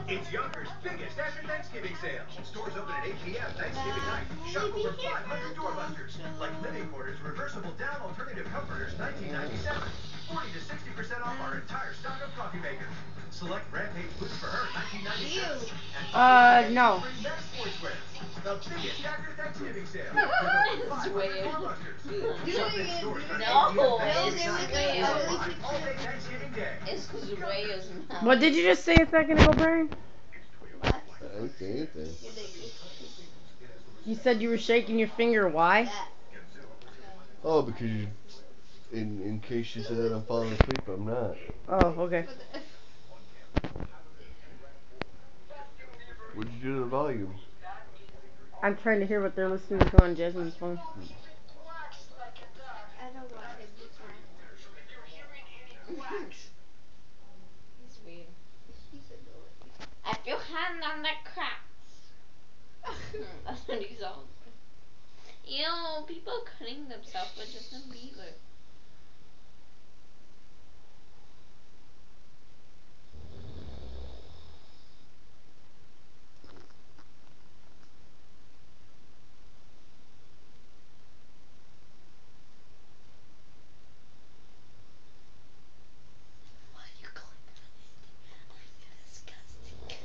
It's Yonkers' biggest after Thanksgiving sale. Stores open at 8 p.m. Thanksgiving night. Shop over 500 doorbusters, like living quarters, reversible down alternative comforters, $19.97. 40 to 60% off our entire stock of coffee makers. Select Rampage boots for her, $19.97. No. The biggest after Thanksgiving sale. It's weird. Shop in stores starting No, 8 p.m. it's weird. All day Thanksgiving Day. It's way as mouth. What did you just say a second ago, Brian? I didn't say anything. You said you were shaking your finger. Why? Oh, because you, in case you said I'm falling asleep, I'm not. Oh, okay. What'd you do to the volume? I'm trying to hear what they're listening to on Jasmine's phone. I don't want him to talk. He's weird. He's annoying. I feel hand on the cracks. That's what he's all. Ew, people cutting themselves with Justin Bieber. Why are you going for this? Disgusting.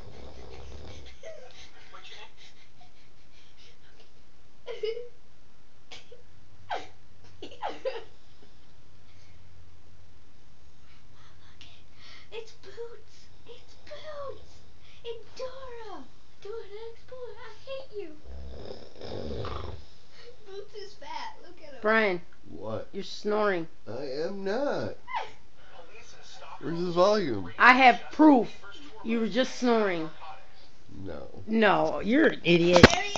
It's Boots. It's Boots. It's Dora. Dora the Explorer. I hate you. Boots is fat. Look at him. Brian, What? you're snoring. I am not. Where's his volume? I have proof. You were just snoring. No. No, you're an idiot. Harry,